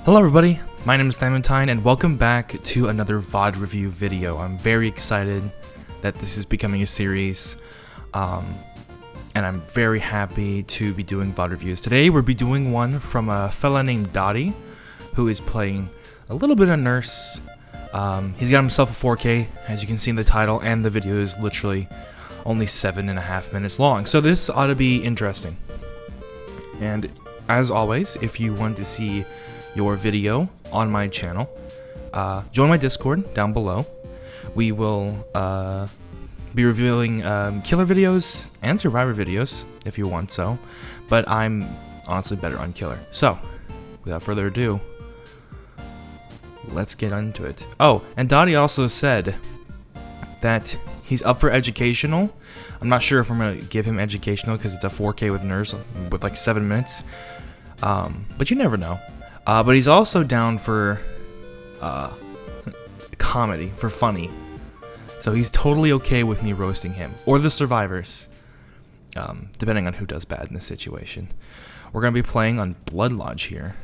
Hello everybody, my name is Diamantine and welcome back to another VOD review video. I'm very excited that this is becoming a series, and I'm very happy to be doing VOD reviews. Today we'll be doing one from a fella named Dottie, who is playing a little bit of Nurse. He's got himself a 4K, as you can see in the title, and the video is literally only 7.5 minutes long, so this ought to be interesting. And as always, if you want to see your video on my channel, join my Discord down below. We will be revealing killer videos and survivor videos if you want so, but I'm honestly better on killer. So without further ado, let's get into it. Oh, and Dottie also said that he's up for educational. I'm not sure if I'm gonna give him educational because it's a 4K with Nurse with like 7 minutes, but you never know. But he's also down for comedy, for funny. So he's totally okay with me roasting him, or the survivors, depending on who does bad in this situation. We're going to be playing on Blood Lodge here.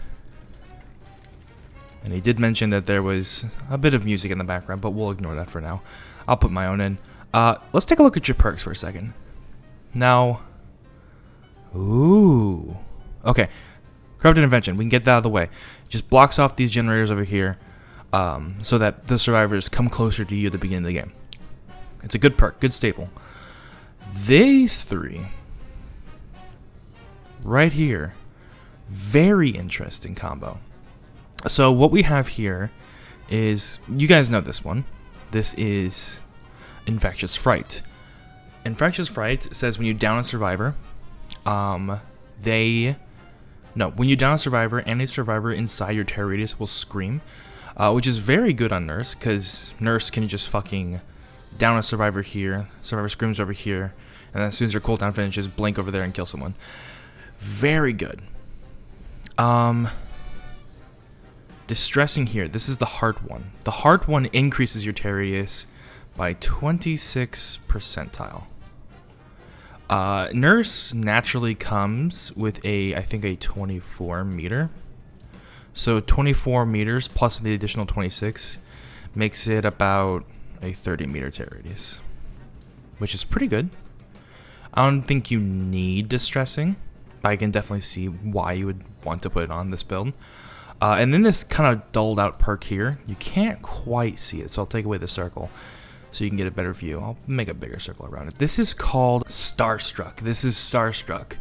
And he did mention that there was a bit of music in the background, but we'll ignore that for now. I'll put my own in. Let's take a look at your perks for a second. Now, ooh, okay. Corrupted Invention, we can get that out of the way. It just blocks off these generators over here, so that the survivors come closer to you at the beginning of the game. It's a good perk, good staple. These three, right here, very interesting combo. So what we have here is, you guys know this one. This is Infectious Fright. Infectious Fright says when you down a survivor, when you down a survivor, any survivor inside your terror radius will scream, which is very good on Nurse, because Nurse can just fucking down a survivor here, survivor screams over here, and then as soon as your cooldown finishes, blink over there and kill someone. Very good. Distressing here, this is the heart one. The heart one increases your terror radius by 26 percentile. Nurse naturally comes with I think a 24 meter. So 24 meters plus the additional 26 makes it about a 30 meter terror radius, which is pretty good. I don't think you need distressing, but I can definitely see why you would want to put it on this build. And then this kind of dulled out perk here, you can't quite see it, so I'll take away the circle so you can get a better view. I'll make a bigger circle around it. This is called Starstruck. This is Starstruck.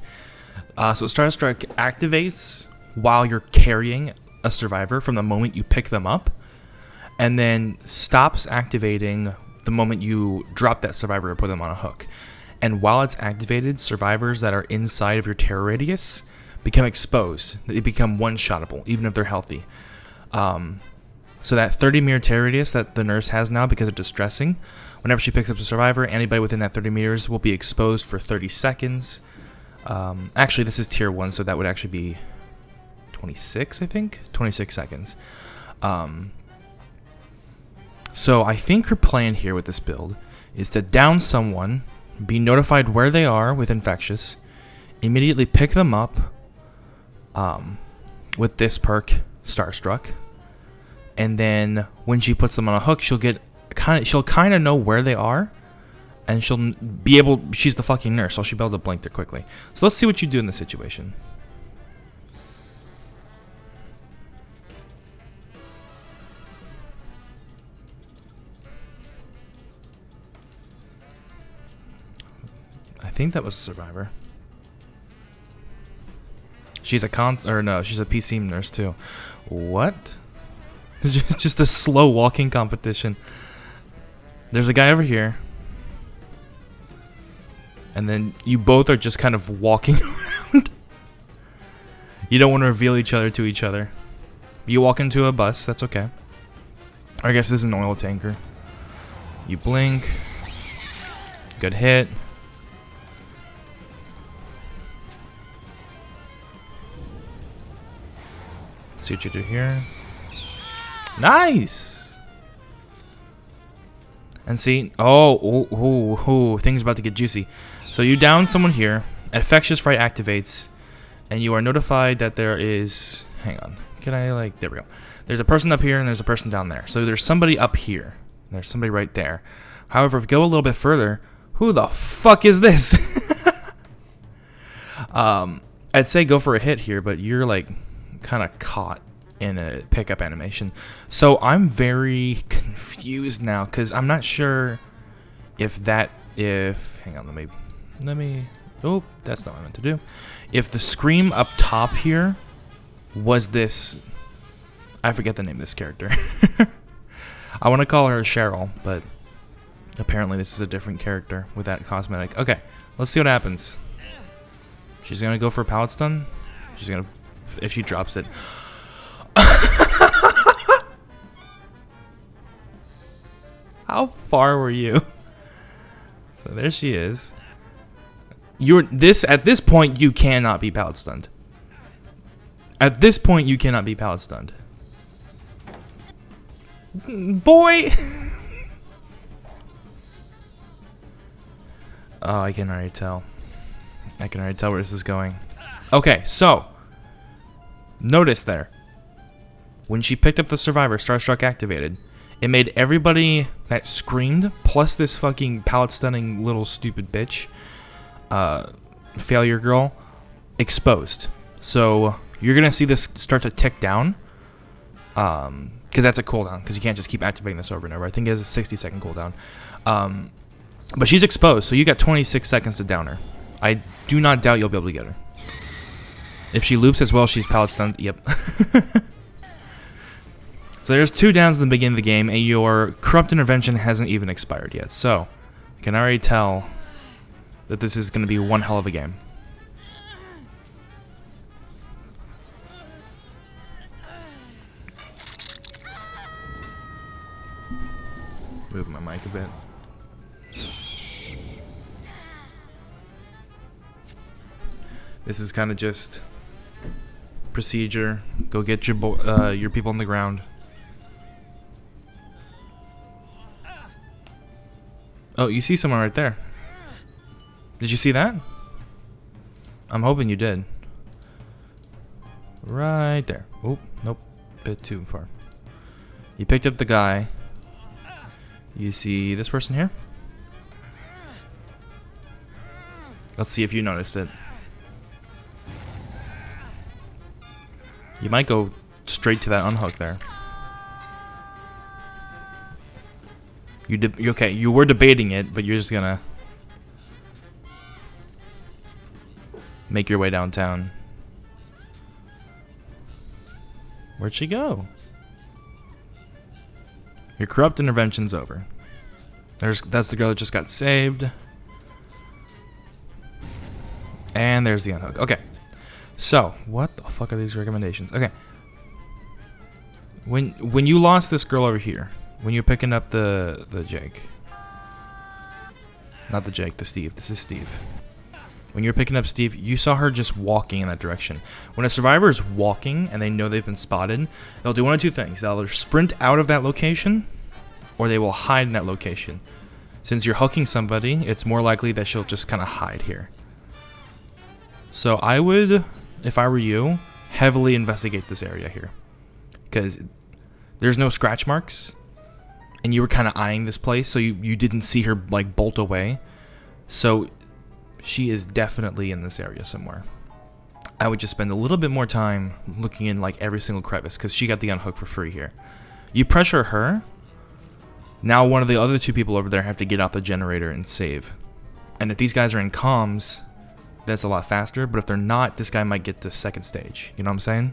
So Starstruck activates while you're carrying a survivor from the moment you pick them up, and then stops activating the moment you drop that survivor or put them on a hook. And while it's activated, survivors that are inside of your terror radius become exposed. They become one-shottable, even if they're healthy. So that 30 meter terror radius that the Nurse has now because of distressing, whenever she picks up a survivor, anybody within that 30 meters will be exposed for 30 seconds. Actually, this is tier 1, so that would actually be 26, I think? 26 seconds. So I think her plan here with this build is to down someone, be notified where they are with Infectious, immediately pick them up with this perk, Starstruck. And then when she puts them on a hook, she'll kind of know where they are, and she's the fucking Nurse, so she'll be able to blink there quickly. So let's see what you do in this situation. I think that was a survivor. She's a she's a PC Nurse too. What? Just a slow walking competition. There's a guy over here, and then you both are just kind of walking around. You don't want to reveal each other to each other. You walk into a bus, that's okay. I guess this is an oil tanker. You blink. Good hit. Let's see what you do here. Nice! And see, things about to get juicy. So you down someone here, Infectious Fright activates, and you are notified that there is, hang on, can I like, there we go. There's a person up here and there's a person down there. So there's somebody up here. And there's somebody right there. However, if we go a little bit further, who the fuck is this? I'd say go for a hit here, but you're like kind of caught in a pickup animation. So I'm very confused now because I'm not sure if hang on, let me, oh, that's not what I meant to do. If the scream up top here was this, I forget the name of this character. I want to call her Cheryl, but apparently this is a different character with that cosmetic. Okay, let's see what happens. She's gonna go for a pallet stun. She's gonna, if she drops it. How far were you? So there she is. At this point you cannot be pallet stunned. At this point you cannot be pallet stunned. Boy. Oh, I can already tell. I can already tell where this is going. Okay, so notice there. When she picked up the survivor, Starstruck activated. It made everybody that screamed, plus this fucking pallet stunning little stupid bitch, failure girl, exposed. So you're gonna see this start to tick down, because that's a cooldown. Because you can't just keep activating this over and over. I think it has a 60-second cooldown. But she's exposed, so you got 26 seconds to down her. I do not doubt you'll be able to get her. If she loops as well, she's pallet stunned. Yep. So there's 2 downs in the beginning of the game, and your corrupt intervention hasn't even expired yet. So I can already tell that this is going to be one hell of a game. Move my mic a bit. This is kind of just procedure. Go get your people on the ground. Oh, you see someone right there. Did you see that? I'm hoping you did. Right there. Oh, nope. Bit too far. You picked up the guy. You see this person here? Let's see if you noticed it. You might go straight to that unhook there. Okay, you were debating it, but you're just gonna make your way downtown. Where'd she go? Your corrupt intervention's over. That's the girl that just got saved. And there's the unhook. Okay. So, what the fuck are these recommendations? Okay. When you lost this girl over here, when you're picking up the Jake. Not the Jake, the Steve. This is Steve. When you're picking up Steve, you saw her just walking in that direction. When a survivor is walking and they know they've been spotted, they'll do one of 2 things. They'll either sprint out of that location, or they will hide in that location. Since you're hooking somebody, it's more likely that she'll just kind of hide here. So I would, if I were you, heavily investigate this area here. Because there's no scratch marks. And you were kind of eyeing this place, so you didn't see her like bolt away. So she is definitely in this area somewhere. I would just spend a little bit more time looking in like every single crevice, because she got the unhook for free here. You pressure her. Now one of the other 2 people over there have to get out the generator and save. And if these guys are in comms, that's a lot faster. But if they're not, this guy might get to 2nd stage. You know what I'm saying?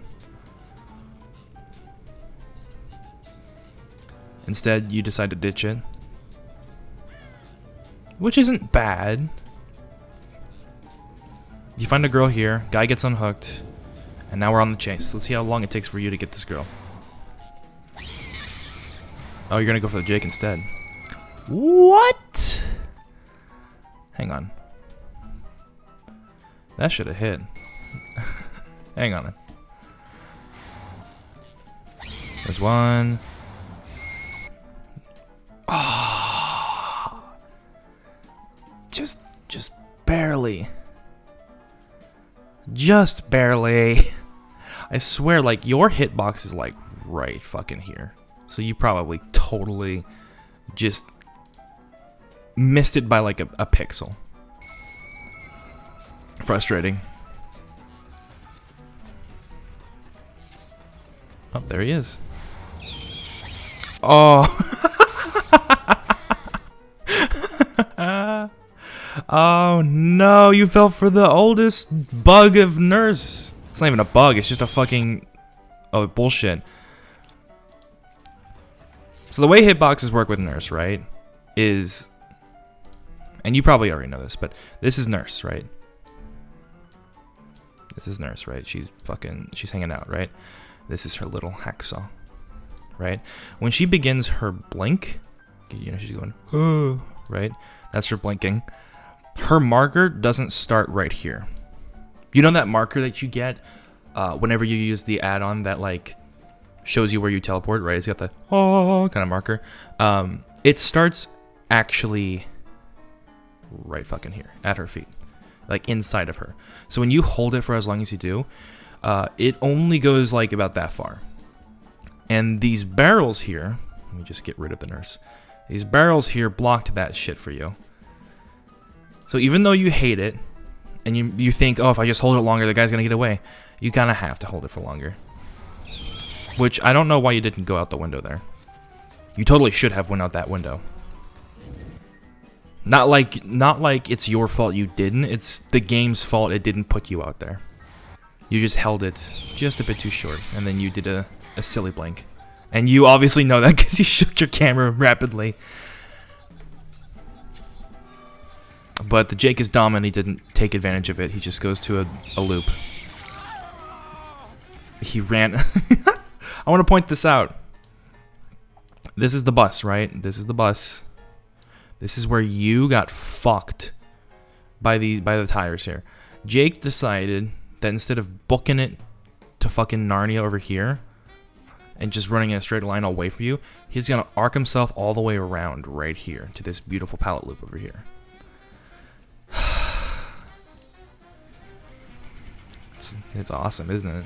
Instead, you decide to ditch it. Which isn't bad. You find a girl here, guy gets unhooked, and now we're on the chase. Let's see how long it takes for you to get this girl. Oh, you're gonna go for the Jake instead. What? Hang on. That should have hit. Hang on. There's one. Oh, just barely. Just barely. I swear, like, your hitbox is, like, right fucking here. So you probably totally just missed it by, like, a pixel. Frustrating. Oh, there he is. Oh. Oh, no. You fell for the oldest bug of Nurse. It's not even a bug. It's just a fucking... Oh, bullshit. So the way hitboxes work with Nurse, right, is... And you probably already know this, but this is Nurse, right? This is Nurse, right? She's hanging out, right? This is her little hacksaw, right? When she begins her blink, you know, she's going, oh, right? That's her blinking. Her marker doesn't start right here. You know that marker that you get whenever you use the add-on that, like, shows you where you teleport, right? It's got the, oh, kind of marker. It starts actually right fucking here, at her feet. Like, inside of her. So when you hold it for as long as you do, it only goes, like, about that far. And these barrels here, let me just get rid of the Nurse. These barrels here blocked that shit for you. So even though you hate it, and you think, oh, if I just hold it longer, the guy's gonna get away, you kind of have to hold it for longer. Which, I don't know why you didn't go out the window there. You totally should have went out that window. Not like it's your fault you didn't, it's the game's fault it didn't put you out there. You just held it just a bit too short, and then you did a silly blink. And you obviously know that because you shook your camera rapidly. But the Jake is dumb and he didn't take advantage of it. He just goes to a loop. He ran. I want to point this out. This is the bus, right? This is the bus. This is where you got fucked by the tires here. Jake decided that instead of booking it to fucking Narnia over here and just running in a straight line away from you, he's gonna arc himself all the way around right here to this beautiful pallet loop over here. It's awesome, isn't it?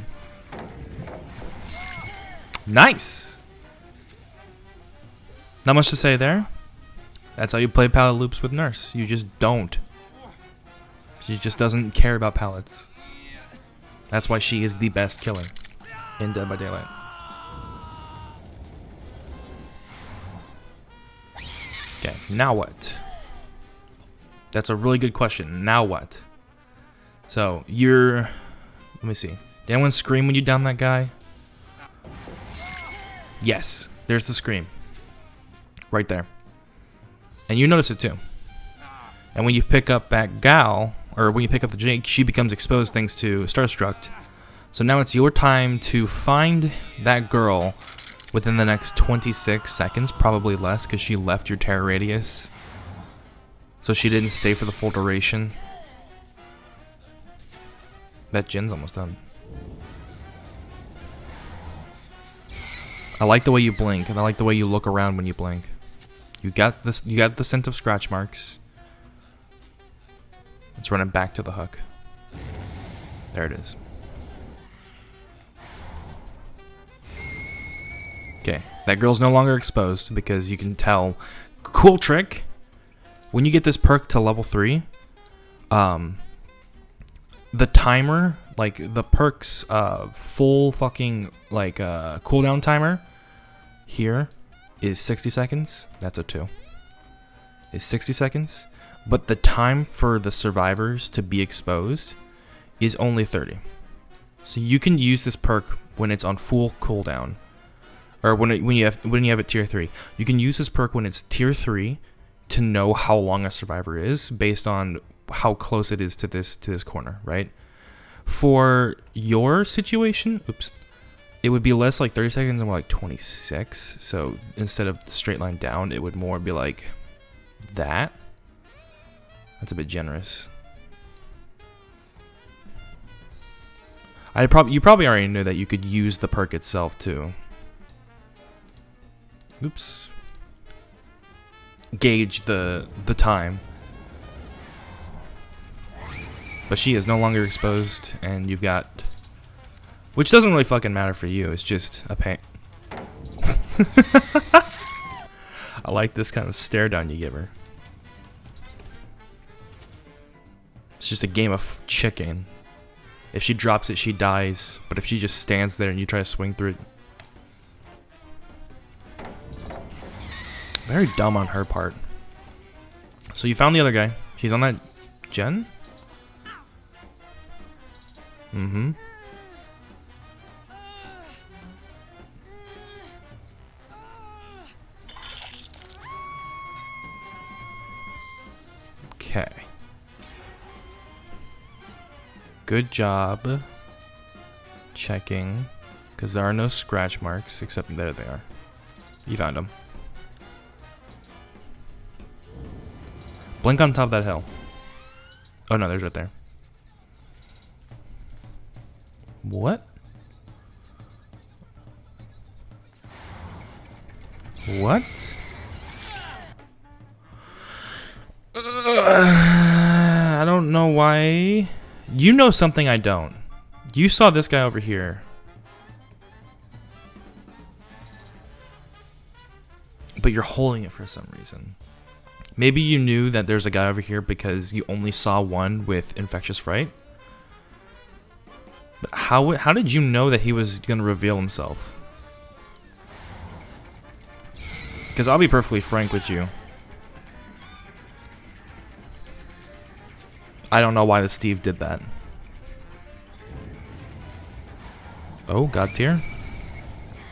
Nice! Not much to say there. That's how you play pallet loops with Nurse. You just don't. She just doesn't care about pallets. That's why she is the best killer in Dead by Daylight. Okay, now what? That's a really good question. Now what? So, you're... Let me see. Did anyone scream when you downed that guy? Yes. There's the scream. Right there. And you notice it too. And when you pick up that gal, or when you pick up the Jake, she becomes exposed thanks to Starstruck. So now it's your time to find that girl within the next 26 seconds, probably less, because she left your terror radius. So she didn't stay for the full duration. That gen's almost done. I like the way you blink, and I like the way you look around when you blink. You got this. You got the scent of scratch marks. Let's run it back to the hook. There it is. Okay, that girl's no longer exposed because you can tell. Cool trick. When you get this perk to level 3, the timer, like the perk's full fucking like cooldown timer here is 60 seconds. That's a 2. Is 60 seconds, but the time for the survivors to be exposed is only 30. So you can use this perk when it's on full cooldown, or when you have it tier 3. You can use this perk when it's tier 3 to know how long a survivor is based on how close it is to this corner, right? For your situation, oops, it would be less like 30 seconds and more like 26. So instead of the straight line down, it would more be like that. That's a bit generous. You probably already knew that you could use the perk itself too. Oops. Gauge the time. But she is no longer exposed, and you've got Which doesn't really fucking matter for you. It's just a pain. I like this kind of stare down you give her. It's just a game of chicken. If she drops it, she dies. But if she just stands there and you try to swing through it... Very dumb on her part. So you found the other guy. He's on that gen? Mm-hmm. Okay. Good job checking, because there are no scratch marks, except there they are. You found them. Blink on top of that hill. Oh no, there's right there. What? What? I don't know why. You know something I don't. You saw this guy over here. But you're holding it for some reason. Maybe you knew that there's a guy over here because you only saw one with Infectious Fright. But how did you know that he was going to reveal himself? Because I'll be perfectly frank with you. I don't know why the Steve did that. Oh, God tier.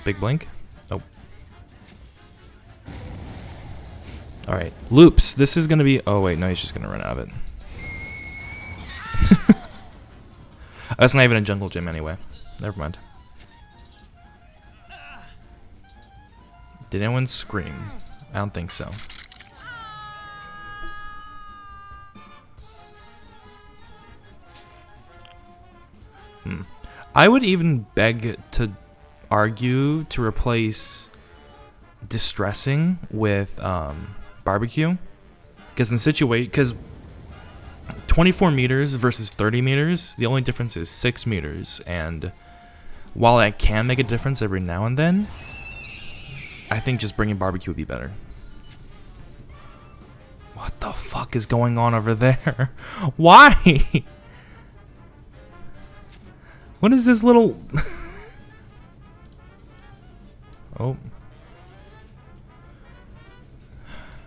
Big blink. Nope. Alright. Loops. This is going to be... Oh, wait. No, he's just going to run out of it. That's not even a jungle gym anyway. Never mind. Did anyone scream? I don't think so. I would even beg to argue to replace distressing with barbecue, because 24 meters versus 30 meters, the only difference is 6 meters, and while I can make a difference every now and then, I think just bringing barbecue would be better. What the fuck is going on over there? Why? What is this little... Oh.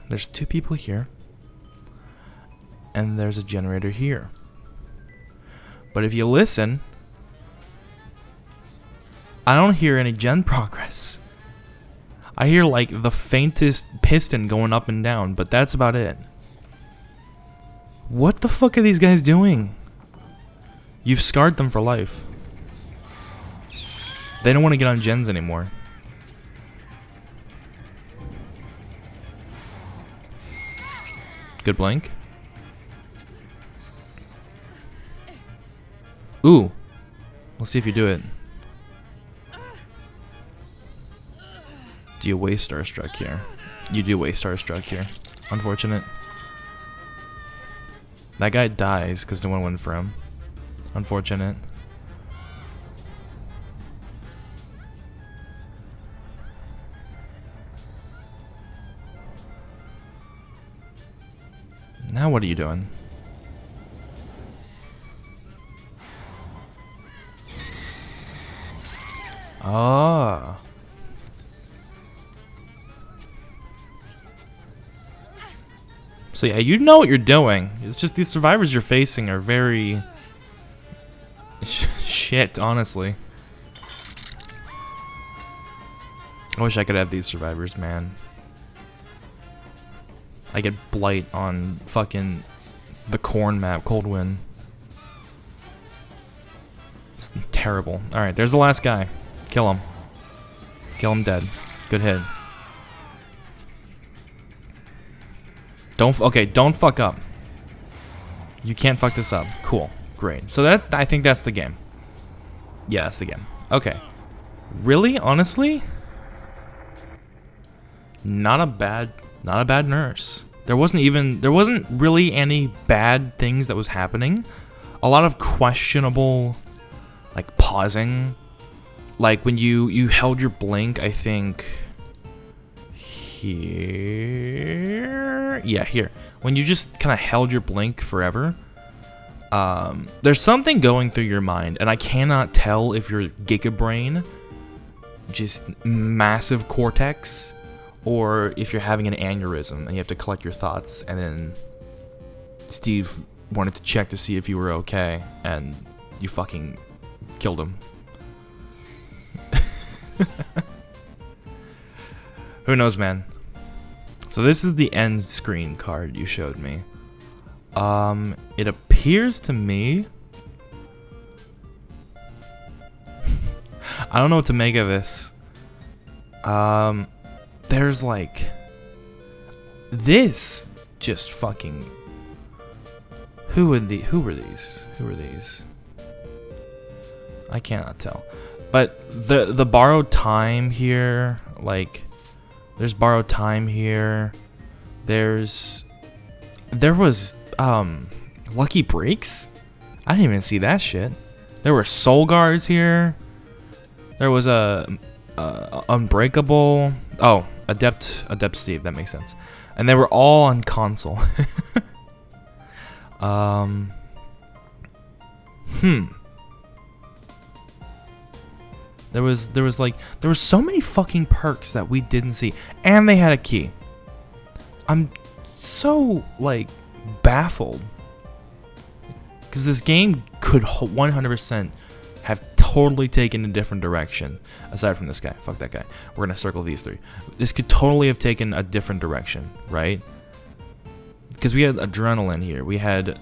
There's 2 people here. And there's a generator here. But if you listen, I don't hear any gen progress. I hear like the faintest piston going up and down, but that's about it. What the fuck are these guys doing? You've scarred them for life. They don't want to get on gens anymore. Good blink. Ooh. Let's see if you do it. Do you waste Starstruck here? You do waste Starstruck here. Unfortunate. That guy dies because no one went for him. Unfortunate. Now what are you doing? Ah. So yeah, you know what you're doing. It's just these survivors you're facing are very... shit, honestly. I wish I could have these survivors, man. I get Blight on fucking the corn map, Cold Wind. It's terrible. Alright, there's the last guy. Kill him. Kill him dead. Good hit. Okay, don't fuck up. You can't fuck this up. Cool. Great. So that, I think that's the game. Yeah, that's the game. Okay. Really? Honestly? Not a bad nurse. There wasn't really any bad things that was happening. A lot of questionable, like, pausing Like when you held your blink, I think here, yeah, here. When you just kind of held your blink forever, there's something going through your mind, and I cannot tell if you're Giga Brain, just massive cortex, or if you're having an aneurysm and you have to collect your thoughts. And then Steve wanted to check to see if you were okay, and you fucking killed him. Who knows, man? So this is the end screen card you showed me. It appears to me, I don't know what to make of this. There's like this just fucking. Who were these? I cannot tell. But the borrowed time here, like, there's borrowed time here. There was lucky breaks. I didn't even see that shit. There were soul guards here. There was a unbreakable. Oh, adept Steve. That makes sense. And they were all on console. There were so many fucking perks that we didn't see, and they had a key. I'm so like baffled because this game could 100% have totally taken a different direction. Aside from this guy, fuck that guy. We're gonna circle these three. This could totally have taken a different direction, right? Because we had adrenaline here. We had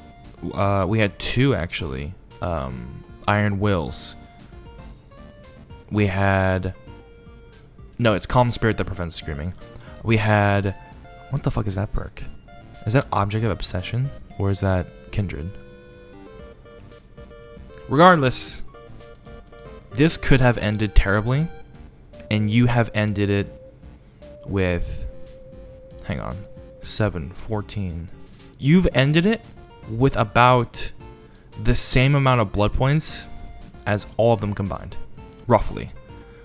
two actually. Iron Wills. We had... No, it's Calm Spirit that prevents screaming. We had... What the fuck is that perk? Is that Object of Obsession? Or is that Kindred? Regardless, this could have ended terribly. And you have ended it with... Hang on. 7, 14. You've ended it with about the same amount of blood points as all of them combined. Roughly.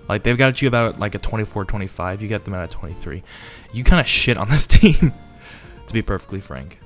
Like, they've got you about like a 24, 25. You got them at a 23. You kind of shit on this team, to be perfectly frank.